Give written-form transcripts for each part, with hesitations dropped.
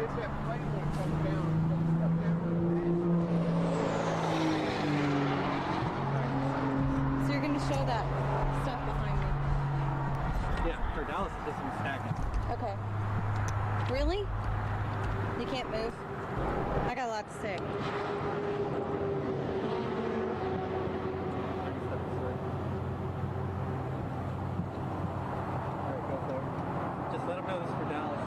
it's that plane that comes down, up there. So you're going to show that stuff behind me? Yeah, for Dallas, it's just some stacking. Okay. Really? You can't move? I got a lot to say. Just let them know this is for Dallas.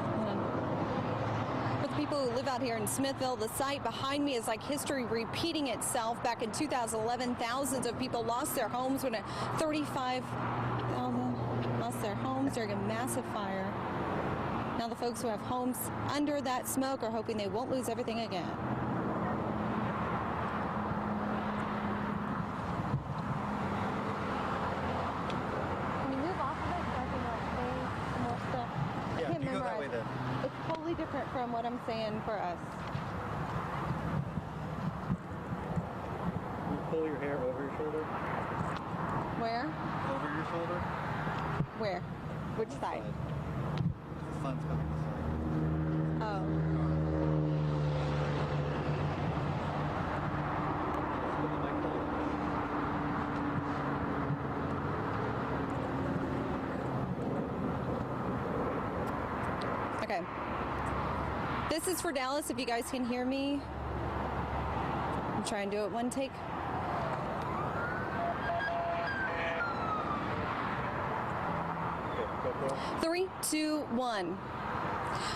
For the people who live out here in Smithville, the site behind me is like history repeating itself. Back in 2011, thousands of people lost their homes when 35,000 lost their homes during a massive fire. Now the folks who have homes under that smoke are hoping they won't lose everything again. Can you move off of it so I can say some more stuff? I Yeah, can't you go that way memorize then. it. It's totally different from what I'm saying for us. You pull your hair over your shoulder. Where? Over your shoulder. Where? Which side? The sun's coming this way. Oh. Put the mic down. Okay. This is for Dallas, if you guys can hear me. I'm trying to do it one take. Okay, 3, 2, 1.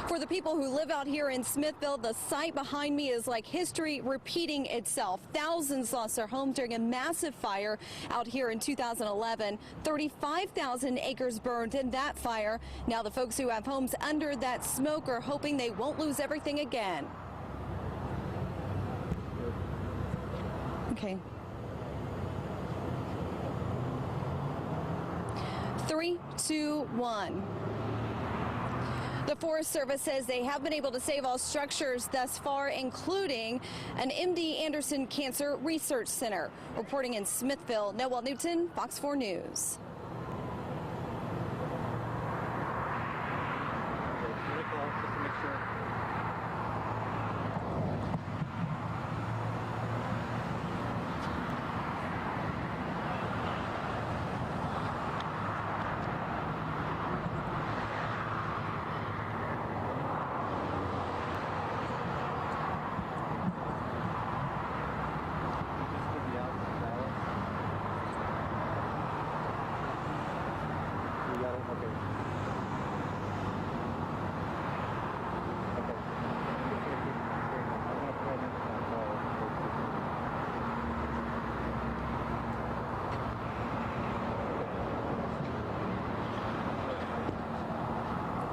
For the people who live out here in Smithville, the site behind me is like history repeating itself. Thousands lost their homes during a massive fire out here in 2011. 35,000 acres burned in that fire. Now the folks who have homes under that smoke are hoping they won't lose everything again. Okay. 3, 2, 1. The Forest Service says they have been able to save all structures thus far, including an MD Anderson Cancer Research Center. Reporting in Smithville, Noel Newton, Fox 4 News. just to make sure.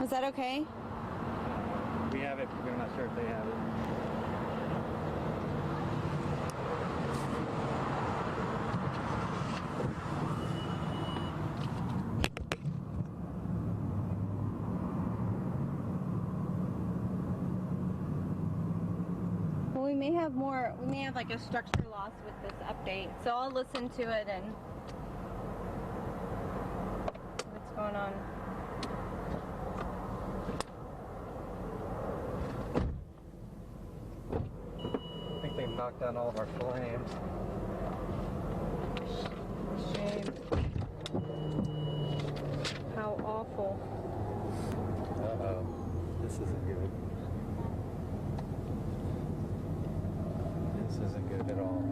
Is that okay? We have it, we're not sure if they have it. Well, we may have like a structure loss with this update. So I'll listen to it and see what's going on. I think they knocked down all of our flames. Shame. How awful. Uh-oh. This isn't good. This isn't good at all.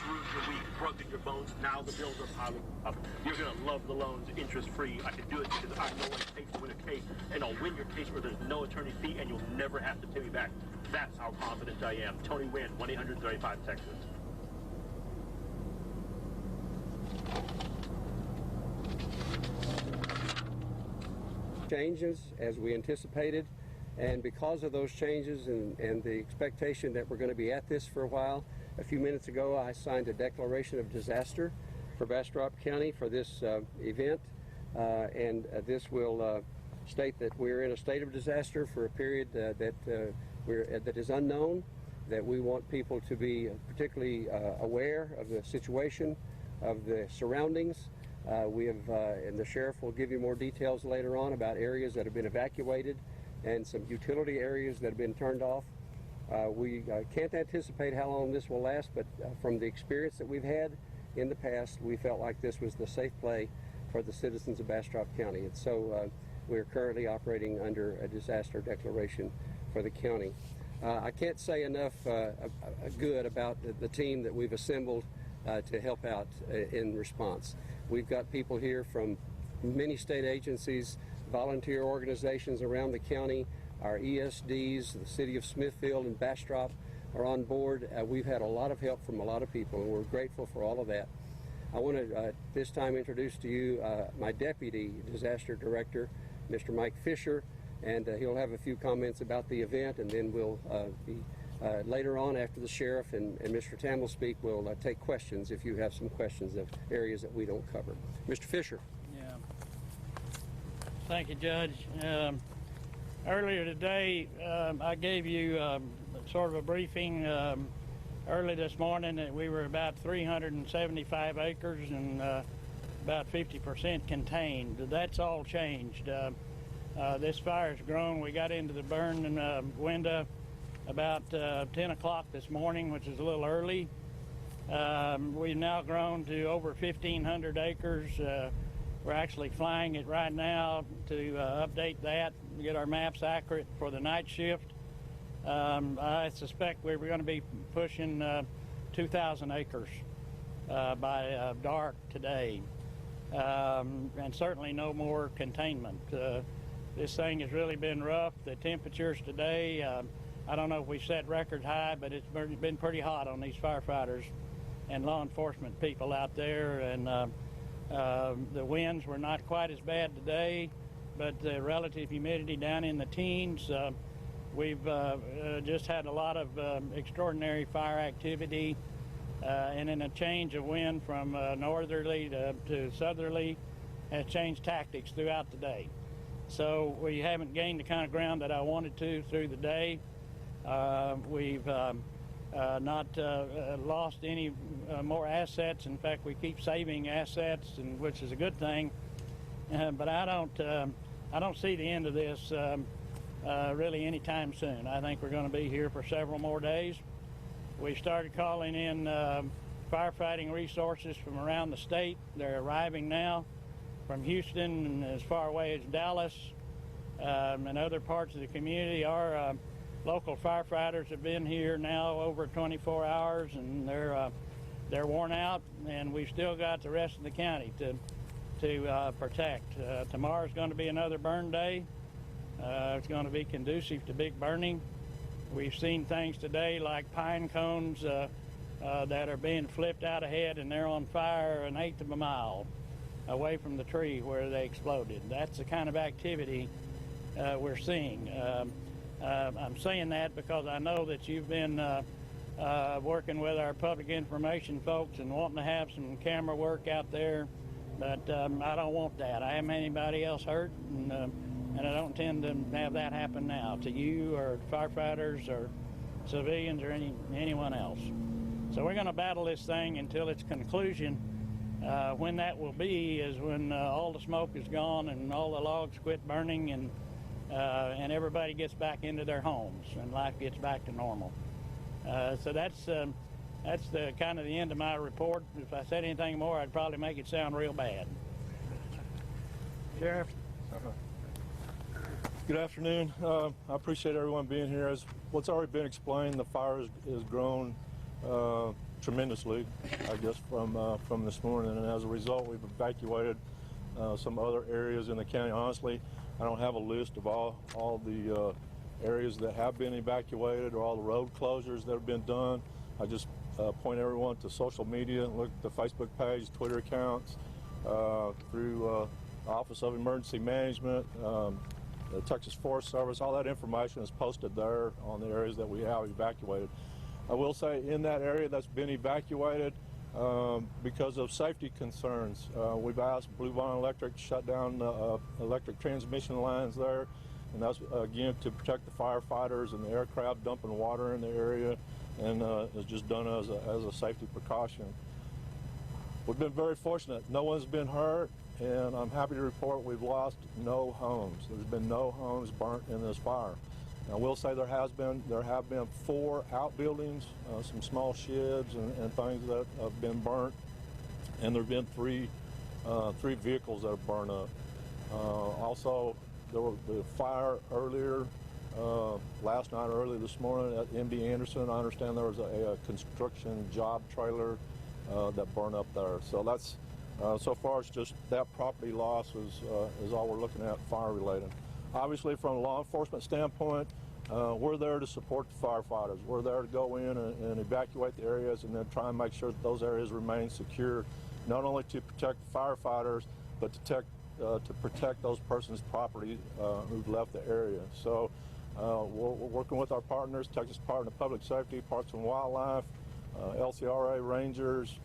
ruined your week, broken your bones. Now the bills are piling up. You're going to love the loans interest-free. I can do it because I know what it takes to win a case, and I'll win your case where there's no attorney fee, and you'll never have to pay me back. That's how confident I am. Tony Wynn, 1-800-35-TEXAS. Changes as we anticipated, and because of those changes and the expectation that we're going to be at this for a while, a few minutes ago I signed a declaration of disaster for Bastrop County for this event, and this will state that we're in a state of disaster for a period that is unknown, that we want people to be particularly aware of the situation, of the surroundings. And the sheriff will give you more details later on about areas that have been evacuated and some utility areas that have been turned off. We can't anticipate how long this will last, but from the experience that we've had in the past, we felt like this was the safe play for the citizens of Bastrop County. And so we're currently operating under a disaster declaration for the county. I can't say enough good about the team that we've assembled to help out in response. We've got people here from many state agencies, volunteer organizations around the county, our ESDs, the city of Smithfield and Bastrop are on board. We've had a lot of help from a lot of people, and we're grateful for all of that. I want to this time introduce to you my deputy disaster director, Mr. Mike Fisher, and he'll have a few comments about the event, and then we'll be later on, after the sheriff and Mr. Tam will speak, we'll take questions if you have some questions of areas that we don't cover. Mr. Fisher. Yeah. Thank you, Judge. Earlier today, I gave you sort of a briefing early this morning that we were about 375 acres and about 50% contained. That's all changed. This fire's grown. We got into the burn window about 10 o'clock this morning, which is a little early. We've now grown to over 1,500 acres. We're actually flying it right now to update that, get our maps accurate for the night shift. I suspect we're going to be pushing 2,000 acres by dark today, and certainly no more containment. This thing has really been rough. The temperatures today, I don't know if we set record high, but it's been pretty hot on these firefighters and law enforcement people out there. And the winds were not quite as bad today, but the relative humidity down in the teens. We've just had a lot of extraordinary fire activity, and then a change of wind from northerly to southerly has changed tactics throughout the day. So we haven't gained the kind of ground that I wanted to through the day. We've not lost any more assets. In fact, we keep saving assets, which is a good thing. But I don't see the end of this really anytime soon. I think we're going to be here for several more days. We started calling in firefighting resources from around the state. They're arriving now from Houston and as far away as Dallas and other parts of the community. Our local firefighters have been here now over 24 hours, and they're worn out, and we've still got the rest of the county to protect. Tomorrow's going to be another burn day. It's going to be conducive to big burning. We've seen things today like pine cones that are being flipped out ahead, and they're on fire an eighth of a mile away from the tree where they exploded. That's the kind of activity we're seeing. I'm saying that because I know that you've been working with our public information folks and wanting to have some camera work out there, but I don't want that. I haven't had anybody else hurt, and I don't intend to have that happen now to you or firefighters or civilians or anyone else. So we're going to battle this thing until its conclusion. When that will be is when all the smoke is gone and all the logs quit burning, and everybody gets back into their homes and life gets back to normal. So that's the kind of the end of my report. If I said anything more, I'd probably make it sound real bad. Sheriff? Good afternoon. I appreciate everyone being here. As what's already been explained, the fire has grown tremendously, I guess, from this morning, and as a result, we've evacuated some other areas in the county. Honestly, I don't have a list of all the areas that have been evacuated or all the road closures that have been done. I just point everyone to social media, look at the Facebook page, Twitter accounts, through Office of Emergency Management, the Texas Forest Service. All that information is posted there on the areas that we have evacuated. I will say in that area that's been evacuated, because of safety concerns, we've asked Blue Vine Electric to shut down electric transmission lines there, and that's again to protect the firefighters and the aircraft dumping water in the area, and it's just done as a safety precaution. We've been very fortunate. No one's been hurt, and I'm happy to report we've lost no homes. There's been no homes burnt in this fire. I will say there have been 4 outbuildings, some small sheds and things that have been burnt, and there have been three vehicles that have burned up. Also, there was the fire earlier last night, early this morning at MD Anderson. I understand there was a construction job trailer that burned up there. So that's so far it's just that property loss is all we're looking at fire related. Obviously, from a law enforcement standpoint, we're there to support the firefighters. We're there to go in and evacuate the areas and then try and make sure that those areas remain secure, not only to protect the firefighters, but to protect those persons' property who've left the area. So we're working with our partners, Texas Department of Public Safety, Parks and Wildlife, LCRA Rangers,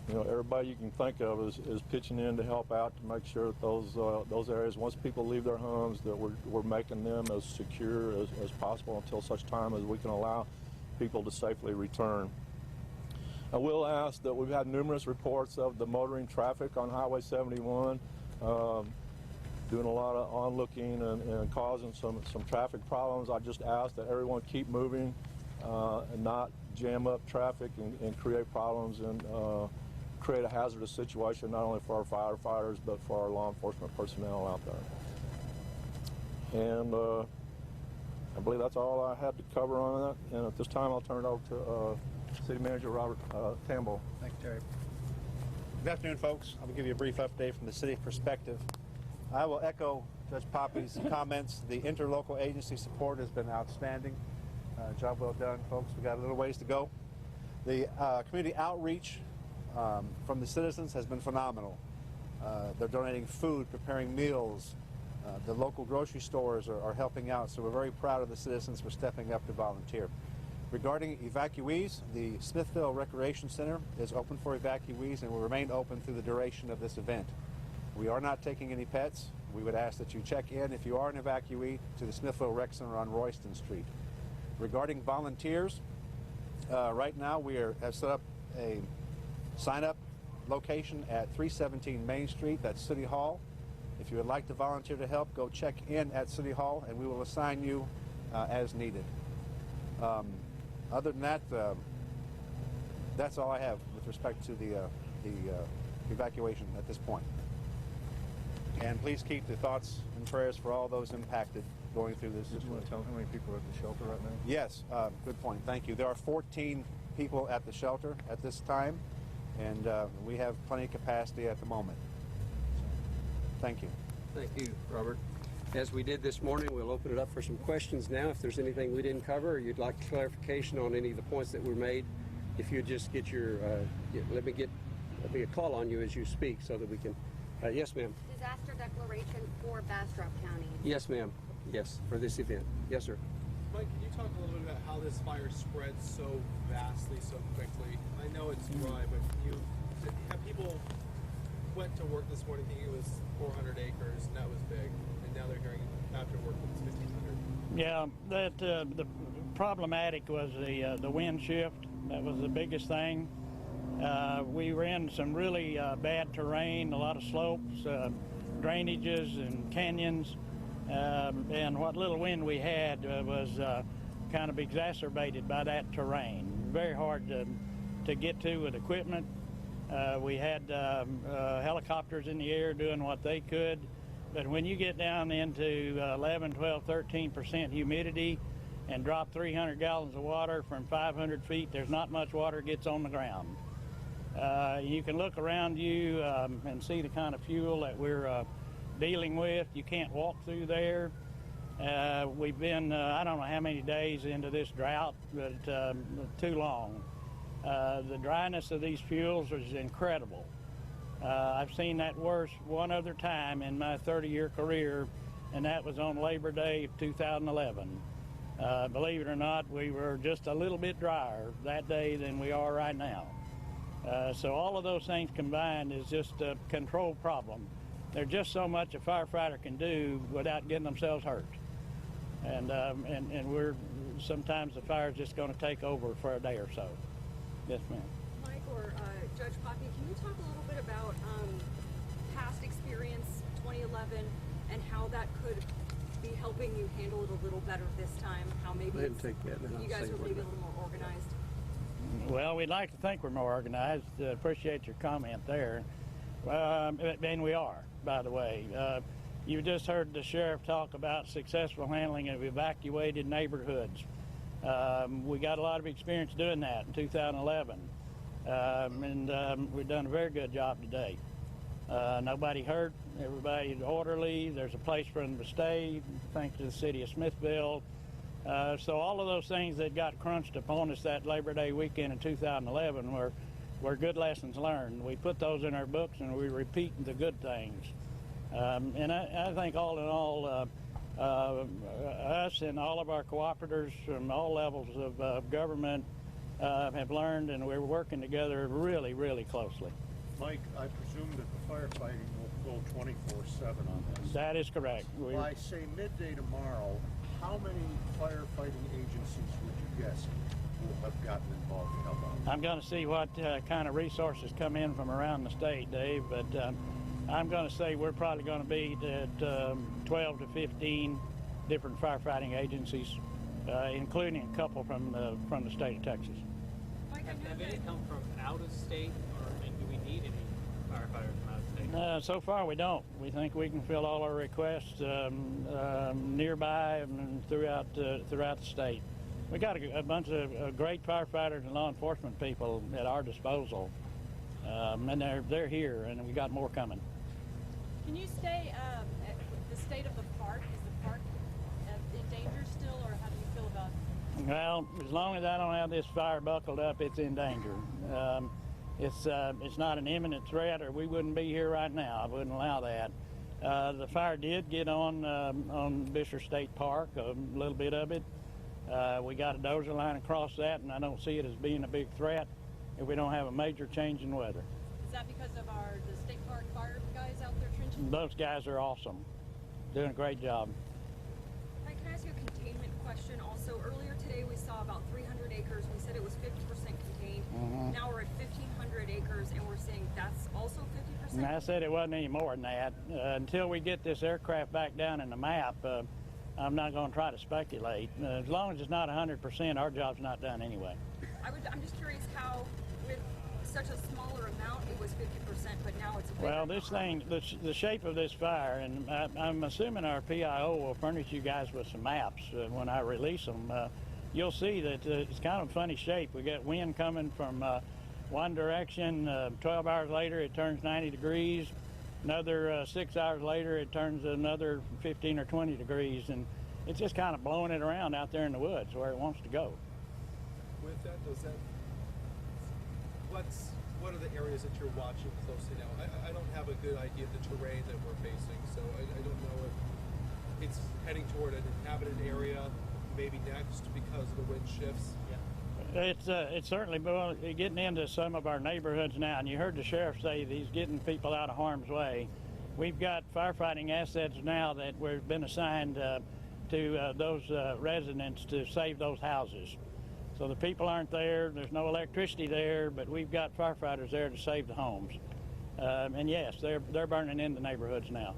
everybody you can think of is pitching in to help out to make sure that those areas, once people leave their homes, that we're making them as secure as possible until such time as we can allow people to safely return. I will ask that we've had numerous reports of the motoring traffic on Highway 71, doing a lot of onlooking and causing some traffic problems. I just ask that everyone keep moving and not jam up traffic and create problems and create a hazardous situation not only for our firefighters but for our law enforcement personnel out there. And I believe that's all I had to cover on that. And at this time, I'll turn it over to City Manager Robert Campbell. Thank you, Terry. Good afternoon, folks. I'm going to give you a brief update from the city perspective. I will echo Judge Poppy's comments. The interlocal agency support has been outstanding. Job well done, folks. We got a little ways to go. The community outreach from the citizens has been phenomenal. They're donating food, preparing meals. The local grocery stores are helping out, so we're very proud of the citizens for stepping up to volunteer. Regarding evacuees, the Smithville Recreation Center is open for evacuees and will remain open through the duration of this event. We are not taking any pets. We would ask that you check in, if you are an evacuee, to the Smithville Rec Center on Royston Street. Regarding volunteers, right now we have set up a sign-up location at 317 Main Street. That's City Hall. If you would like to volunteer to help, go check in at City Hall and we will assign you as needed. Other than that, that's all I have with respect to the evacuation at this point. And please keep the thoughts and prayers for all those impacted going through this. Did you want to tell them how many people are at the shelter right now? Yes, good point. Thank you. There are 14 people at the shelter at this time, and we have plenty of capacity at the moment. Thank you. Thank you, Robert. As we did this morning, we'll open it up for some questions now. If there's anything we didn't cover or you'd like clarification on any of the points that were made, if you just get your, let me call on you as you speak so that we can, yes ma'am. Disaster declaration for Bastrop County. Yes ma'am, yes, for this event. Yes sir. Mike, can you talk a little bit about how this fire spread so vastly, so quickly? I know it's dry, but have people went to work this morning thinking it was 400 acres and that was big, and now they're hearing after work that it's 1,500. Yeah, that the problematic was the wind shift. That was the biggest thing. We were in some really bad terrain, a lot of slopes, drainages and canyons, and what little wind we had was kind of exacerbated by that terrain. Very hard to get to with equipment. We had helicopters in the air doing what they could, but when you get down into 11, 12, 13% humidity, and drop 300 gallons of water from 500 feet, there's not much water gets on the ground. You can look around you and see the kind of fuel that we're dealing with. You can't walk through there. We've been, I don't know how many days into this drought, but too long. The dryness of these fuels is incredible. I've seen that worse one other time in my 30-year career, and that was on Labor Day of 2011. Believe it or not, we were just a little bit drier that day than we are right now. So all of those things combined is just a control problem. There's just so much a firefighter can do without getting themselves hurt. And we're, sometimes the fire's just going to take over for a day or so. Yes, ma'am. Mike or Judge Poppy, can you talk a little bit about past experience, 2011, and how that could be helping you handle it a little better this time? How maybe Go ahead and take that, and then you I'll guys say are what maybe a about little more organized? Well, we'd like to think we're more organized. Appreciate your comment there. And we are, by the way. You just heard the sheriff talk about successful handling of evacuated neighborhoods. We got a lot of experience doing that in 2011. We've done a very good job today. Nobody hurt, everybody's orderly. There's a place for them to stay, thanks to the city of Smithville. So all of those things that got crunched upon us that Labor Day weekend in 2011 were good lessons learned. We put those in our books and we repeat the good things. And I think all in all, us and all of our cooperators from all levels of government have learned, and we're working together really, really closely. Mike, I presume that the firefighting will go 24/7 on this. That is correct. By, say, midday tomorrow, how many firefighting agencies would you guess will have gotten involved to help out? I'm going to see what kind of resources come in from around the state, Dave, but I'm going to say we're probably going to be at 12 to 15 different firefighting agencies, including a couple from the state of Texas. Have any come from out of state, and do we need any firefighters from out of state? So far we don't. We think we can fill all our requests nearby and throughout the state. We got a bunch of great firefighters and law enforcement people at our disposal, and they're here, and we got more coming. Can you stay at the state of the park? Is the park in danger still, or how do you feel about it? Well, as long as I don't have this fire buckled up, it's in danger. It's not an imminent threat, or we wouldn't be here right now. I wouldn't allow that. The fire did get on Buescher State Park, a little bit of it. We got a dozer line across that, and I don't see it as being a big threat if we don't have a major change in weather. Is that because of the state park fire guys out there trenching? Those guys are awesome, doing a great job. Mike, can I ask you a containment question also? Earlier today we saw about 300 acres. We said it was 50% contained. Now we're at 1,500 acres, and we're saying that's also 50%? And I said it wasn't any more than that. Until we get this aircraft back down in the map, I'm not going to try to speculate. As long as it's not 100%, our job's not done anyway. I'm just curious how, with such a smaller amount, it was 50%, but now it's a bigger Well, this thing, the shape of this fire, and I'm assuming our PIO will furnish you guys with some maps when I release them. You'll see that it's kind of a funny shape. We got wind coming from one direction. 12 hours later, it turns 90 degrees. Another 6 hours later, it turns another 15 or 20 degrees, and it's just kind of blowing it around out there in the woods where it wants to go. With that, what are the areas that you're watching closely now? I don't have a good idea of the terrain that we're facing, so I don't know if it's heading toward an inhabited area maybe next because of the wind shifts. It's certainly getting into some of our neighborhoods now, and you heard the sheriff say that he's getting people out of harm's way. We've got firefighting assets now that we've been assigned to those residents to save those houses. So the people aren't there, there's no electricity there, but we've got firefighters there to save the homes. And yes, they're burning in the neighborhoods now.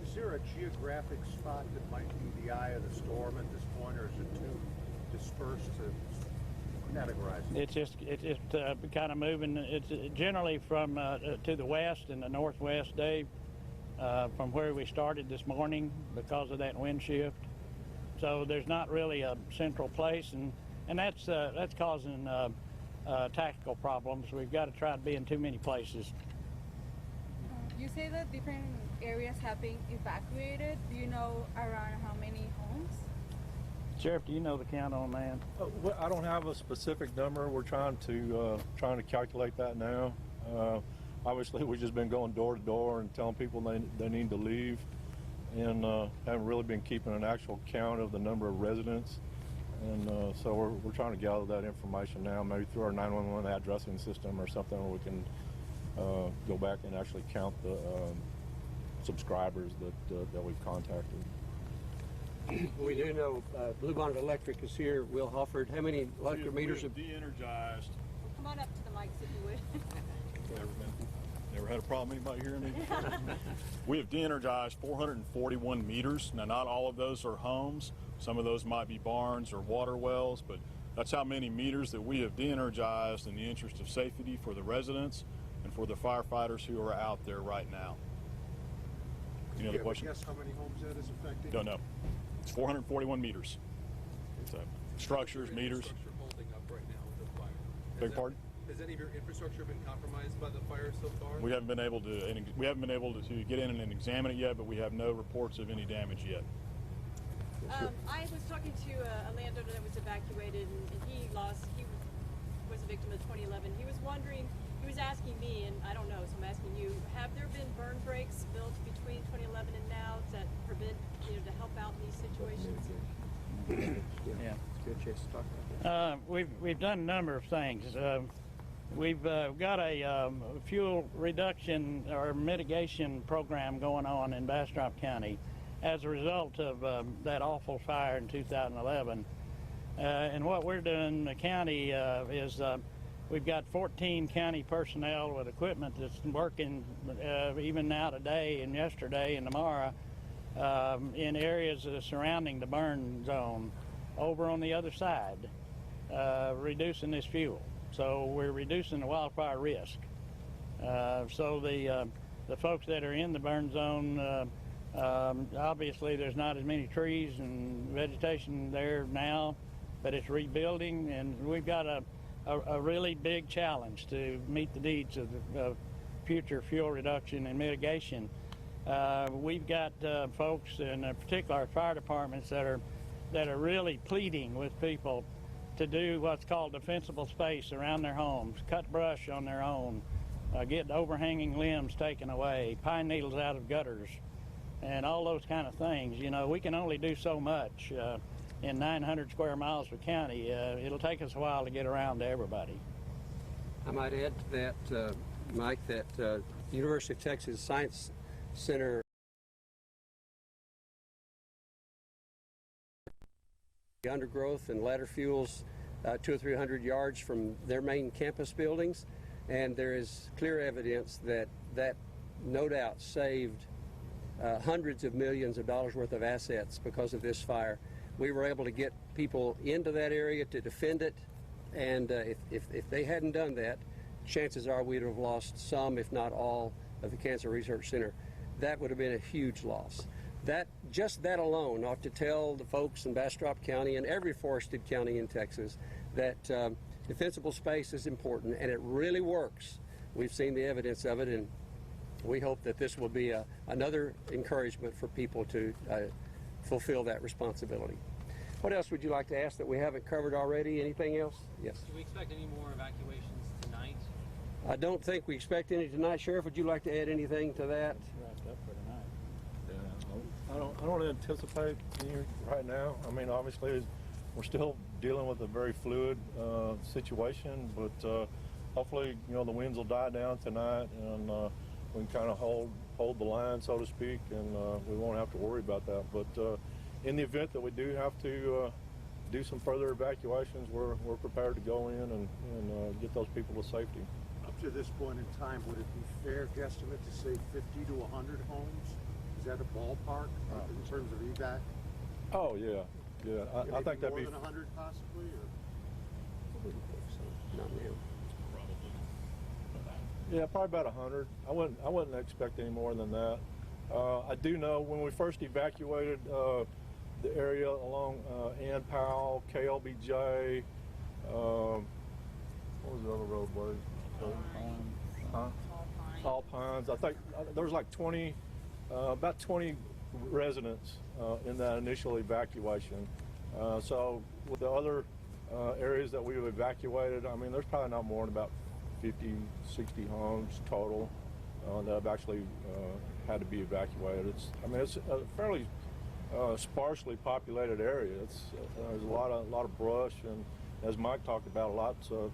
Is there a geographic spot that might be the eye of the storm at this point, or is it too dispersed to categorize it? It's just kind of moving. It's generally from to the west and the northwest, Dave, from where we started this morning because of that wind shift. So there's not really a central place, and that's causing tactical problems. We've got to try to be in too many places. You say that different areas have been evacuated. Do you know around how many homes? Sheriff, do you know the count on that? Well, I don't have a specific number. We're trying to calculate that now. Obviously, we've just been going door to door and telling people they need to leave, and haven't really been keeping an actual count of the number of residents. And so we're trying to gather that information now, maybe through our 911 addressing system or something, where we can go back and actually count the subscribers that we've contacted. We do know Blue Bonnet Electric is here. Will Hofford, how many electric meters have de-energized? Come on up to the mics if you would. Never had a problem anybody hearing me? We have de-energized 441 meters. Now, not all of those are homes. Some of those might be barns or water wells, but that's how many meters that we have de-energized in the interest of safety for the residents and for the firefighters who are out there right now. Any other questions? Guess how many homes that is affecting? Don't know. It's 441 meters. So, structures, meters. Infrastructure holding up right now with the fire? Beg pardon? Has any of your infrastructure been compromised by the fire so far? We haven't been able to get in and examine it yet, but we have no reports of any damage yet. I was talking to a landowner that was evacuated, and he was a victim of 2011. He was wondering, he was asking me, and I don't know, so I'm asking you, have there been burn breaks built between 2011 and now that prevent, to help out in these situations? Yeah. Good chance to talk about that. We've done a number of things. We've got a fuel reduction or mitigation program going on in Bastrop County as a result of that awful fire in 2011. And what we're doing in the county is we've got 14 county personnel with equipment that's working even now today and yesterday and tomorrow in areas surrounding the burn zone over on the other side, reducing this fuel. So we're reducing the wildfire risk. So the folks that are in the burn zone, obviously there's not as many trees and vegetation there now, but it's rebuilding, and we've got a really big challenge to meet the needs of future fuel reduction and mitigation. We've got folks, in particular our fire departments, that are really pleading with people to do what's called defensible space around their homes, cut brush on their own, get overhanging limbs taken away, pine needles out of gutters, and all those kind of things. We can only do so much in 900 square miles of county. It'll take us a while to get around to everybody. I might add to that, Mike, that the University of Texas Science Center undergrowth and ladder fuels 200 or 300 yards from their main campus buildings, and there is clear evidence that no doubt saved hundreds of millions of dollars worth of assets because of this fire. We were able to get people into that area to defend it, and if they hadn't done that, chances are we'd have lost some, if not all, of the Cancer Research Center. That would have been a huge loss. Just that alone ought to tell the folks in Bastrop County and every forested county in Texas that defensible space is important, and it really works. We've seen the evidence of it, and we hope that this will be another encouragement for people to fulfill that responsibility. What else would you like to ask that we haven't covered already? Anything else? Yes. Do we expect any more evacuations tonight? I don't think we expect any tonight. Sheriff, would you like to add anything to that? Wrapped up for tonight. I don't anticipate any right now. I mean, obviously, we're still dealing with a very fluid situation, but hopefully, the winds will die down tonight, and we can kind of hold the line, so to speak, and we won't have to worry about that. But in the event that we do have to do some further evacuations, we're prepared to go in and get those people to safety. Up to this point in time, would it be fair guesstimate to say 50 to 100 homes? Is that a ballpark in terms of evac? Oh, yeah. I think that'd be more than 100 possibly, or? Not now. Yeah, probably about 100. I wouldn't expect any more than that. I do know when we first evacuated the area along Ann Powell, KLBJ, what was the other roadway? Tall Pines. I think there was like 20, about 20 residents in that initial evacuation. So with the other areas that we've evacuated, I mean, there's probably not more than about 50, 60 homes total that have actually had to be evacuated. It's a fairly sparsely populated area. There's a lot of brush, and as Mike talked about, lots of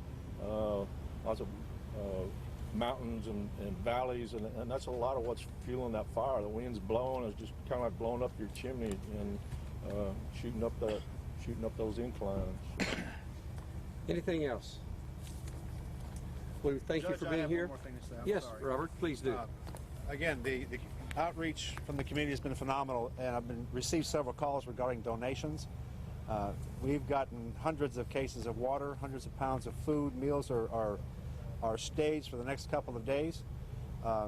mountains and valleys, and that's a lot of what's fueling that fire. The wind's blowing, it's just kind of like blowing up your chimney and shooting up those inclines. Anything else? Well, thank you for being here. One more thing to say. I'm Yes, sorry. Robert, please do. Again, the outreach from the community has been phenomenal, and I've received several calls regarding donations. We've gotten hundreds of cases of water, hundreds of pounds of food. Meals are staged for the next couple of days.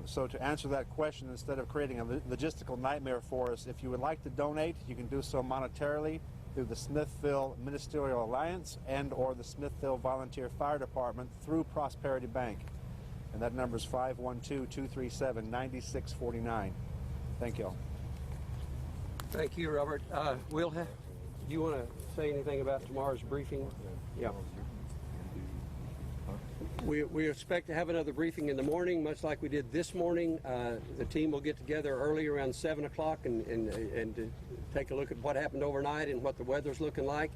So to answer that question, instead of creating a logistical nightmare for us, if you would like to donate, you can do so monetarily through the Smithville Ministerial Alliance and or the Smithville Volunteer Fire Department through Prosperity Bank. And that number is 512-237-9649. Thank you all. Thank you, Robert. You want to say anything about tomorrow's briefing? Yeah. We expect to have another briefing in the morning, much like we did this morning. The team will get together early around 7 o'clock and take a look at what happened overnight and what the weather's looking like.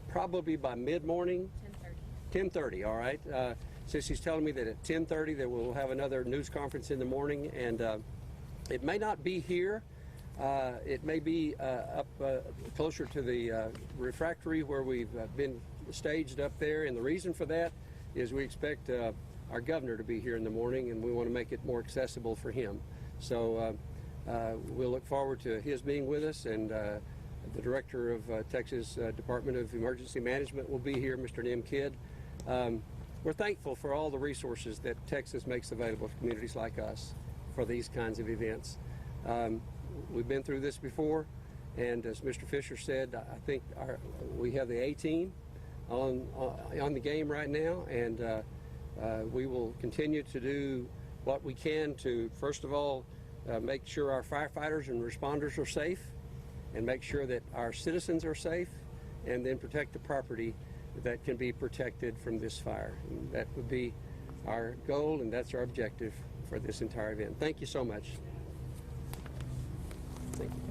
Probably by mid-morning. 10:30. 10:30, all right. Sissy's telling me that at 10:30 that we'll have another news conference in the morning, and it may not be here. It may be up closer to the refractory where we've been staged up there, and the reason for that is we expect our governor to be here in the morning, and we want to make it more accessible for him. So we'll look forward to his being with us, and the director of Texas Department of Emergency Management will be here, Mr. Nim Kidd. We're thankful for all the resources that Texas makes available to communities like us for these kinds of events. We've been through this before, and as Mr. Fisher said, I think we have the A-team on the game right now, and we will continue to do what we can to, first of all, make sure our firefighters and responders are safe, and make sure that our citizens are safe, and then protect the property that can be protected from this fire. And that would be our goal, and that's our objective for this entire event. Thank you so much. Thank you.